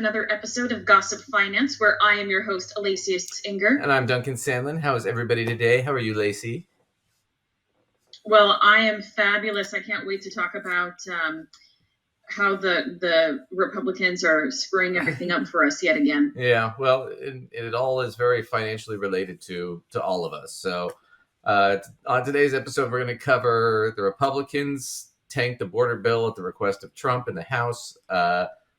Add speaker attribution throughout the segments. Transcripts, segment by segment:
Speaker 1: another episode of Gossip Finance, where I am your host, Alasius Inger.
Speaker 2: And I'm Duncan Sandlin. How is everybody today? How are you, Lacey?
Speaker 1: Well, I am fabulous. I can't wait to talk about how the Republicans are screwing everything up for us yet again.
Speaker 2: Yeah, well, it all is very financially related to all of us. So on today's episode, we're going to cover the Republicans tanked the border bill at the request of Trump in the House.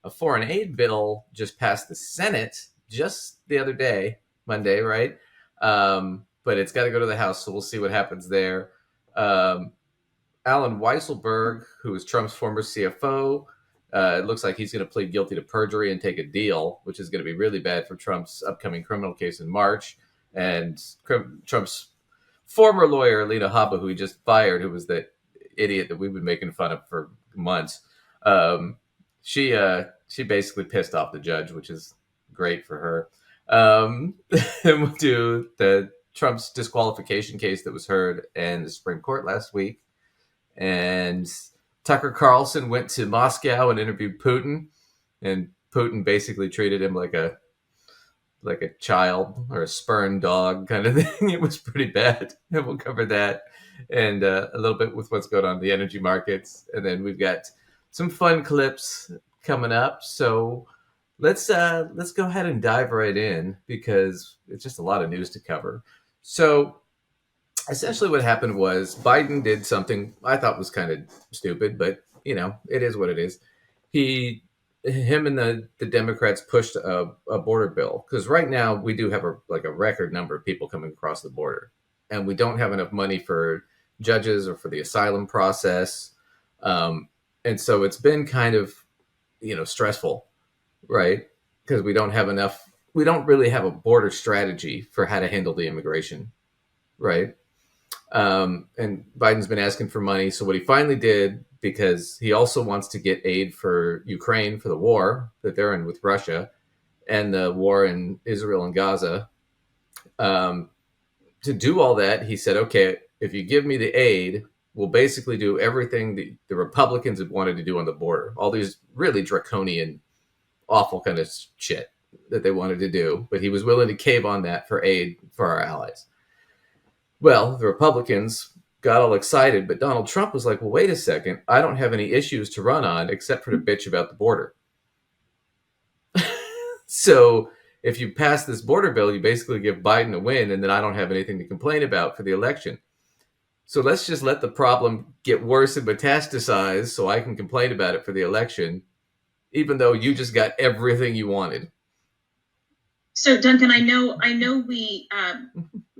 Speaker 2: A foreign aid bill just passed the Senate just the other day, Monday, right? But it's got to go to the House, so we'll see what happens there. Alan Weisselberg, who is Trump's former CFO, it looks like he's going to plead guilty to perjury and take a deal, which is going to be really bad for Trump's upcoming criminal case in March. And Trump's former lawyer, Alina Habba, who he just fired, who was the idiot that we've been making fun of for months, she basically pissed off the judge, which is great for her. And we'll do the Trump's disqualification case that was heard in the Supreme Court last week. And Tucker Carlson went to Moscow and interviewed Putin, and Putin basically treated him like a child or a spurned dog kind of thing. It was pretty bad. And we'll cover that and a little bit with what's going on in the energy markets. And then we've got some fun clips coming up. So let's go ahead and dive right in because it's just a lot of news to cover. So essentially what happened was Biden did something I thought was kind of stupid, but it is what it is. Him and the Democrats pushed a border bill because right now we do have a record number of people coming across the border, and we don't have enough money for judges or for the asylum process. And so it's been kind of, stressful, right? Because we don't really have a border strategy for how to handle the immigration, right? And Biden's been asking for money. So what he finally did, because he also wants to get aid for Ukraine for the war that they're in with Russia and the war in Israel and Gaza, to do all that, he said, okay, if you give me the aid, we'll basically do everything the Republicans have wanted to do on the border. All these really draconian, awful kind of shit that they wanted to do. But he was willing to cave on that for aid for our allies. Well, the Republicans got all excited, but Donald Trump was like, well, wait a second. I don't have any issues to run on except for to bitch about the border. So if you pass this border bill, you basically give Biden a win, and then I don't have anything to complain about for the election. So let's just let the problem get worse and metastasize so I can complain about it for the election, even though you just got everything you wanted.
Speaker 1: So, Duncan, I know we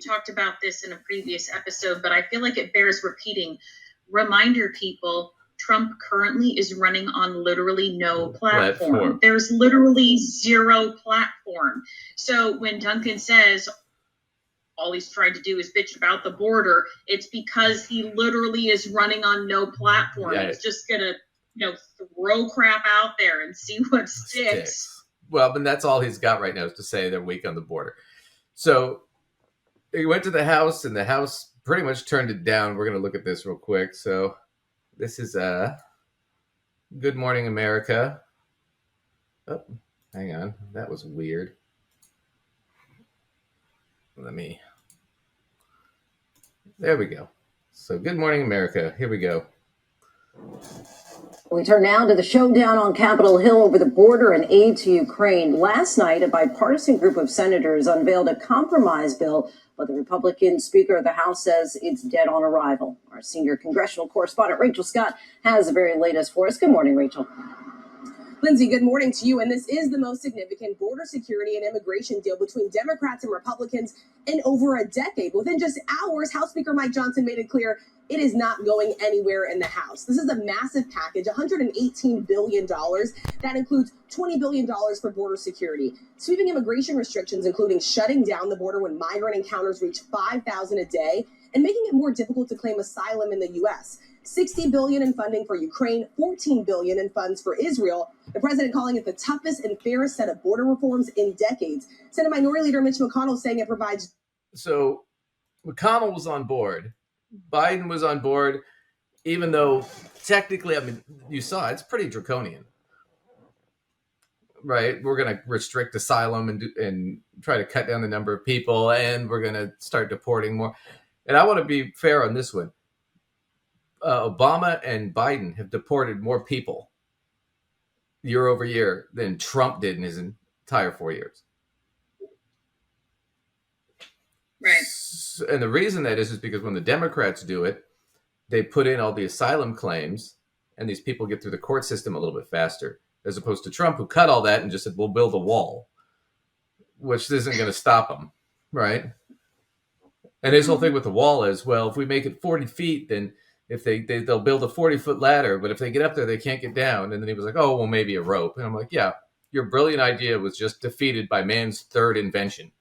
Speaker 1: talked about this in a previous episode, but I feel like it bears repeating. Reminder people, Trump currently is running on literally no platform. There's literally zero platform. So when Duncan says all he's trying to do is bitch about the border, it's because he literally is running on no platform. Yeah. He's just going to, throw crap out there and see what sticks.
Speaker 2: Well, but that's all he's got right now is to say they're weak on the border. So he went to the House, and the House pretty much turned it down. We're going to look at this real quick. So this is Good Morning America. Oh, hang on. That was weird. There we go. So Good Morning America. Here we go.
Speaker 3: We turn now to the showdown on Capitol Hill over the border and aid to Ukraine. Last night, a bipartisan group of senators unveiled a compromise bill, but the Republican Speaker of the House says it's dead on arrival. Our senior congressional correspondent, Rachel Scott, has the very latest for us. Good morning, Rachel.
Speaker 4: Lindsay, good morning to you. And this is the most significant border security and immigration deal between Democrats and Republicans in over a decade. Within just hours, House Speaker Mike Johnson made it clear it is not going anywhere in the House. This is a massive package, $118 billion. That includes $20 billion for border security, sweeping immigration restrictions, including shutting down the border when migrant encounters reach 5,000 a day, and making it more difficult to claim asylum in the U.S. $60 billion in funding for Ukraine, $14 billion in funds for Israel. The president calling it the toughest and fairest set of border reforms in decades. Senate Minority Leader Mitch McConnell saying it provides.
Speaker 2: So McConnell was on board. Biden was on board, even though technically, you saw it's pretty draconian. right? We're going to restrict asylum and try to cut down the number of people, and we're going to start deporting more. And I want to be fair on this one. Obama and Biden have deported more people year over year than Trump did in his entire 4 years.
Speaker 1: Right.
Speaker 2: And the reason that is because when the Democrats do it, they put in all the asylum claims, and these people get through the court system a little bit faster, as opposed to Trump, who cut all that and just said, we'll build a wall, which isn't going to stop them, right? And his whole thing with the wall is, well, if we make it 40 feet, then if they'll build a 40-foot ladder, but if they get up there, they can't get down. And then he was like, oh, well, maybe a rope. And I'm like, yeah, your brilliant idea was just defeated by man's third invention.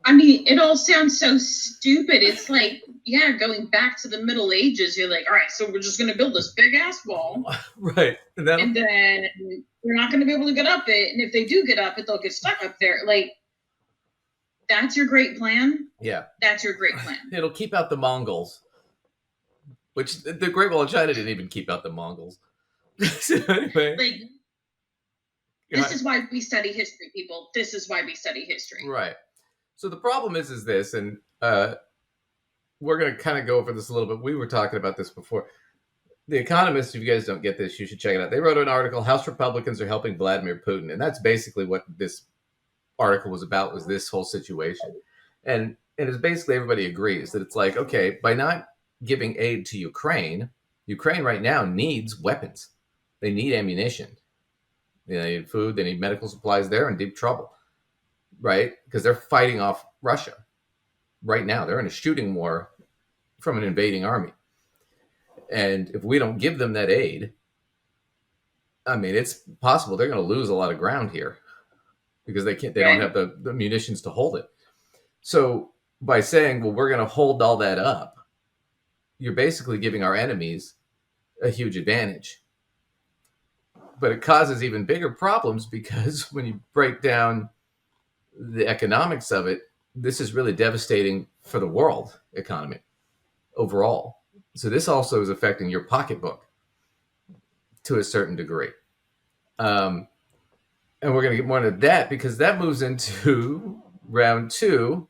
Speaker 1: I mean, it all sounds so stupid. It's like, yeah, going back to the Middle Ages, you're like, all right, so we're just going to build this big ass wall.
Speaker 2: Right.
Speaker 1: And then we're not going to be able to get up it. And if they do get up it, they'll get stuck up there. Like, that's your great plan?
Speaker 2: Yeah.
Speaker 1: That's your great plan.
Speaker 2: It'll keep out the Mongols, which the Great Wall of China didn't even keep out the Mongols. So anyway.
Speaker 1: Like, this is why we study history, people. This is why we study history.
Speaker 2: Right. So the problem is this, and we're going to kind of go over this a little bit. We were talking about this before. The Economist, if you guys don't get this, you should check it out. They wrote an article, House Republicans are helping Vladimir Putin. And that's basically what this article was about, was this whole situation. And it's basically everybody agrees that it's like, okay, by not giving aid to Ukraine right now needs weapons. They need ammunition. They need food. They need medical supplies. They're in deep trouble. Right? Because they're fighting off Russia right now. They're in a shooting war from an invading army. And if we don't give them that aid, I mean, it's possible they're going to lose a lot of ground here because they don't have the munitions to hold it. So by saying, well, we're going to hold all that up, you're basically giving our enemies a huge advantage. But it causes even bigger problems because when you break down the economics of it, this is really devastating for the world economy overall. So this also is affecting your pocketbook to a certain degree. And we're going to get more into that because that moves into round two.